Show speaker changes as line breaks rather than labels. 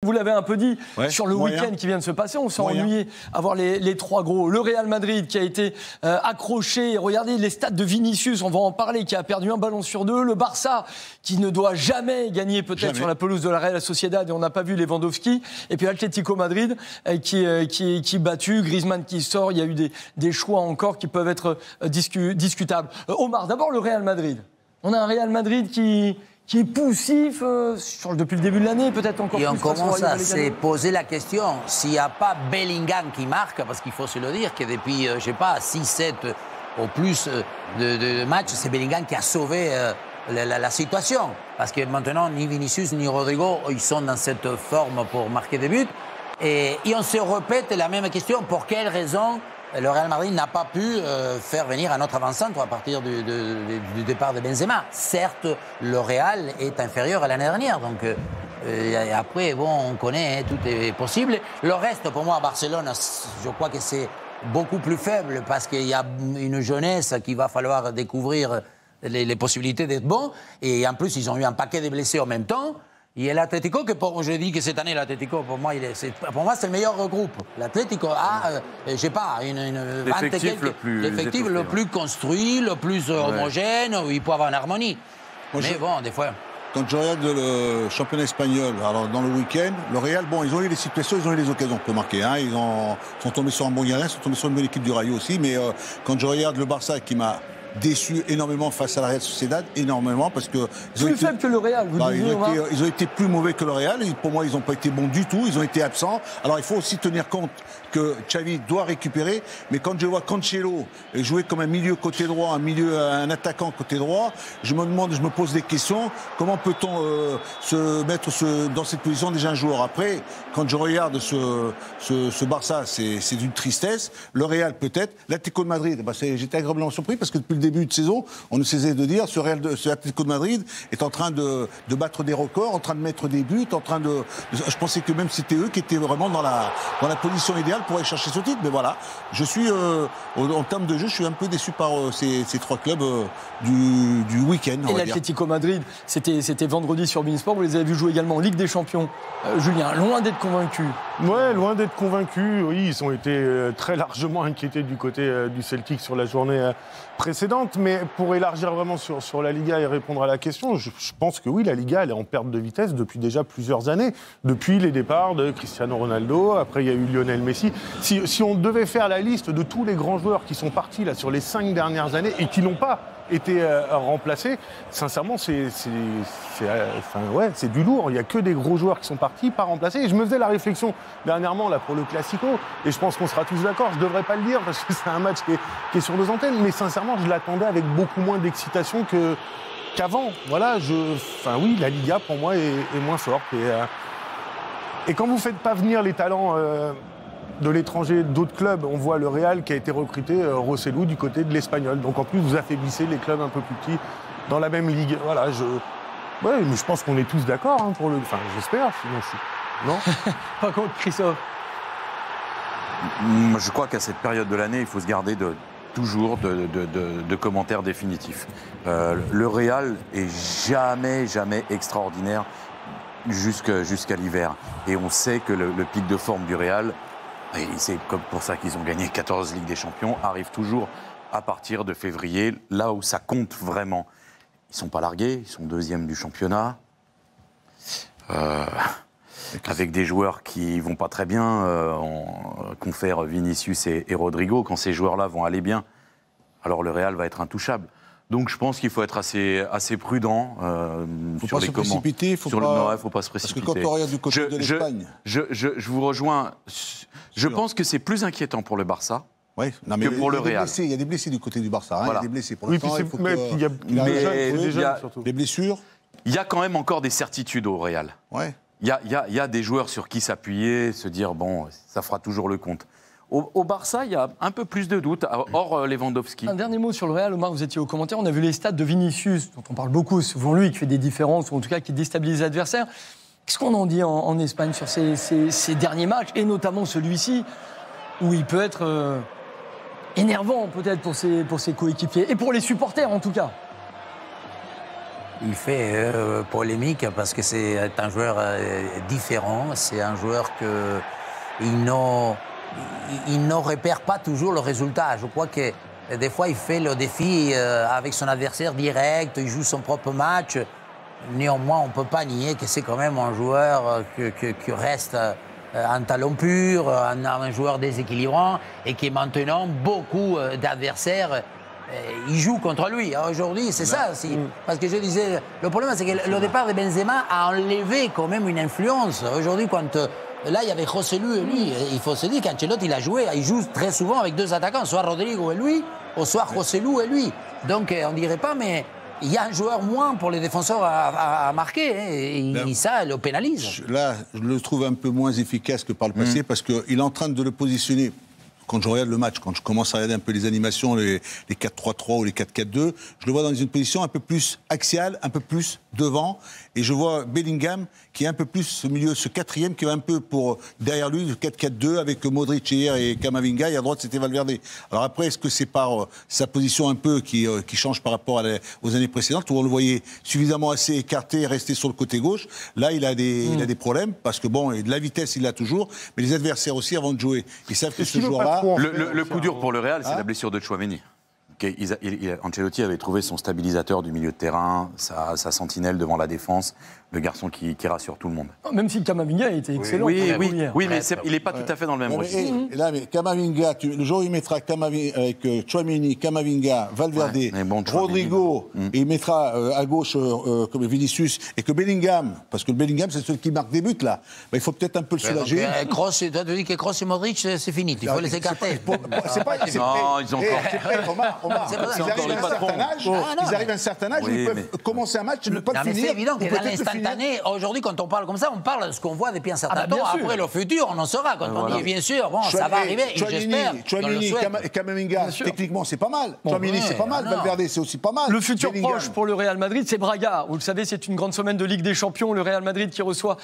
vous l'avez un peu dit, sur le
moyen.
week-end qui vient de se passer, on s'est ennuyé à voir les trois gros. Le Real Madrid qui a été accroché, regardez les stats de Vinicius, on va en parler, qui a perdu un ballon sur deux. Le Barça qui ne doit jamais gagner peut-être sur la pelouse de la Real Sociedad et on n'a pas vu Lewandowski. Et puis Atlético Madrid qui est battu, Griezmann qui sort, il y a eu des choix encore qui peuvent être discutables. Omar, d'abord le Real Madrid. On a un Real Madrid qui est poussif depuis le début de l'année, peut-être encore plus.
Et on commence à se poser la question, s'il n'y a pas Bellingham qui marque, parce qu'il faut se le dire, que depuis, je ne sais pas, 6, 7 ou plus de matchs, c'est Bellingham qui a sauvé la situation. Parce que maintenant, ni Vinicius ni Rodrigo, ils sont dans cette forme pour marquer des buts. Et on se répète la même question, pour quelle raison le Real Madrid n'a pas pu faire venir un autre avant-centre à partir du départ de Benzema. Certes, le Real est inférieur à l'année dernière, donc après, bon, on connaît, tout est possible. Le reste, pour moi, à Barcelone, je crois que c'est beaucoup plus faible parce qu'il y a une jeunesse qu'il va falloir découvrir les possibilités d'être bon. Et en plus, ils ont eu un paquet de blessés en même temps. Et l'Atlético, je dis que cette année, l'Atlético, pour moi, c'est le meilleur groupe. L'Atlético a, je sais pas,
l'effectif
le plus construit, le plus homogène, où il peut avoir une harmonie. Mais bon, des fois...
Quand je regarde le championnat espagnol, alors dans le week-end, le Real, bon, ils ont eu les situations, ils ont eu les occasions, on peut marquer. Hein, ils sont tombés sur un bon gardien, ils sont tombés sur une bonne équipe du Rayo aussi. Mais quand je regarde le Barça qui m'a déçu énormément face à la Real Sociedad, énormément, parce que...
Plus faible que le Real, vous disiez,
ils ont été plus mauvais que le Real, et pour moi, ils n'ont pas été bons du tout, ils ont été absents. Alors, il faut aussi tenir compte que Xavi doit récupérer, mais quand je vois Cancelo jouer comme un milieu côté droit, un attaquant côté droit, je me pose des questions. Comment peut-on se mettre dans cette position déjà un joueur? Après, quand je regarde ce Barça, c'est d'une tristesse. Le Real, peut-être. L'Atlético de Madrid, j'étais agréablement surpris, parce que depuis le début de saison, on ne cessait de dire ce Atlético de Madrid est en train de battre des records, en train de mettre des buts, je pensais que même c'était eux qui étaient vraiment dans la position idéale pour aller chercher ce titre. Mais voilà, je suis en termes de jeu, je suis un peu déçu par ces trois clubs du week-end.
Et l'Atlético Madrid, c'était vendredi sur Beansport. Vous les avez vus jouer également en Ligue des Champions. Julien, loin d'être convaincus.
Ouais, loin d'être convaincus. Oui, ils ont été très largement inquiétés du côté du Celtic sur la journée précédente. Mais pour élargir vraiment sur la Liga et répondre à la question, je pense que oui, la Liga, elle est en perte de vitesse depuis déjà plusieurs années. Depuis les départs de Cristiano Ronaldo, après il y a eu Lionel Messi. Si on devait faire la liste de tous les grands joueurs qui sont partis là, sur les 5 dernières années et qui n'ont pas été remplacés, sincèrement, c'est du lourd. Il n'y a que des gros joueurs qui sont partis, pas remplacés. Et je me faisais la réflexion dernièrement là, pour le Classico, et je pense qu'on sera tous d'accord, je ne devrais pas le dire parce que c'est un match qui est sur 2 antennes, mais sincèrement, je l'attendais avec beaucoup moins d'excitation qu'avant. Voilà, oui, la Liga, pour moi, est moins forte. Et quand vous ne faites pas venir les talents de l'étranger, d'autres clubs, on voit le Real qui a été recruté, Rosselló, du côté de l'Espagnol. Donc en plus, vous affaiblissez les clubs un peu plus petits dans la même ligue. Voilà, mais je pense qu'on est tous d'accord pour le... Enfin, j'espère, sinon je suis... Non.
Par contre, Christophe.
Je crois qu'à cette période de l'année, il faut se garder toujours de commentaires définitifs. Le Real est jamais extraordinaire jusqu'à l'hiver. Et on sait que le pic de forme du Real, et c'est comme pour ça qu'ils ont gagné 14 Ligues des Champions, arrive toujours à partir de février, là où ça compte vraiment. Ils ne sont pas largués, ils sont 2e du championnat. Avec des joueurs qui ne vont pas très bien, on confère Vinicius et Rodrigo. Quand ces joueurs-là vont aller bien, alors le Real va être intouchable. Donc je pense qu'il faut être assez prudent sur les commentaires.
Il ne faut pas se précipiter. Parce que quand on regarde du côté de l'Espagne...
Je vous rejoins. Je pense que c'est plus inquiétant pour le Barça que pour le Real.
Il y a des blessés du côté du Barça. Il y a des blessés pour l'instant.
Il y a des jeunes, surtout.
Les blessures.
Il y a quand même encore des certitudes au Real.
Ouais.
Il y a des joueurs sur qui s'appuyer, se dire, bon, ça fera toujours le compte. Au Barça, il y a un peu plus de doutes, hors Lewandowski.
Un dernier mot sur le Real, Omar, vous étiez au commentaire, on a vu les stats de Vinicius, dont on parle beaucoup, souvent lui qui fait des différences, ou en tout cas qui déstabilise l'adversaire. Qu'est-ce qu'on en dit en Espagne sur ces derniers matchs, et notamment celui-ci, où il peut être énervant peut-être pour ses coéquipiers, et pour les supporters en tout cas?
il fait polémique parce que c'est un joueur différent. C'est un joueur il ne repère pas toujours le résultat. Je crois que des fois, il fait le défi avec son adversaire direct, il joue son propre match. Néanmoins, on ne peut pas nier que c'est quand même un joueur qui reste un talon pur, un joueur déséquilibrant et qui maintenant, beaucoup d'adversaires ils jouent contre lui. Aujourd'hui, c'est ça aussi. Parce que je disais, le problème, c'est que le départ de Benzema a enlevé quand même une influence. Aujourd'hui, quand là, il y avait Joselu et lui, il faut se dire qu'Ancelotti, il joue très souvent avec deux attaquants, soit Rodrigo et lui, ou soit Joselu et lui. Donc, on ne dirait pas, mais il y a un joueur moins pour les défenseurs à marquer, hein, et ça le pénalise.
Là, je le trouve un peu moins efficace que par le passé, parce qu'il est en train de le positionner. Quand je regarde le match, quand je commence à regarder un peu les animations, les 4-3-3 ou les 4-4-2, je le vois dans une position un peu plus axiale, un peu plus devant. Et je vois Bellingham qui est un peu plus au milieu, ce quatrième qui va un peu pour derrière lui, le 4-4-2 avec Modric hier et Camavinga. Et à droite, c'était Valverde. Alors après, est-ce que c'est par sa position un peu qui change par rapport aux années précédentes, où on le voyait suffisamment assez écarté et resté sur le côté gauche? Là, il a des problèmes parce que bon, de la vitesse, il l'a toujours. Mais les adversaires aussi, avant de jouer, ils savent que ce joueur-là...
Le coup dur pour le Real, c'est la blessure de Tchouaméni. Ancelotti avait trouvé son stabilisateur du milieu de terrain, sa sentinelle devant la défense, le garçon qui rassure tout le monde.
Même si Camavinga a été excellent.
Oui, mais il n'est pas tout à fait dans le même registre.
Mais Camavinga, le jour où il mettra avec Tchouaméni, Camavinga, Valverde, Rodrigo, et il mettra à gauche comme Vinicius, et que Bellingham, parce que Bellingham c'est celui qui marque des buts là, il faut peut-être un peu le soulager.
Toi tu dis que Kroos et Modric c'est fini, il faut les écarter.
Non, ils ont encore...
Ils arrivent à un certain âge, ils peuvent commencer un match et ne pas le finir.
C'est évident que dans l'instantané, aujourd'hui, quand on parle comme ça, on parle de ce qu'on voit depuis un certain temps. Après, le futur, on en saura. Quand on dit, bien sûr, bon, ça va arriver, j'espère.
Tchouaméni et Camavinga, techniquement, c'est pas mal. Tchouaméni, c'est pas mal. Valverde, c'est aussi pas mal.
Le futur proche pour le Real Madrid, c'est Braga. Vous le savez, c'est une grande semaine de Ligue des Champions. Le Real Madrid qui reçoit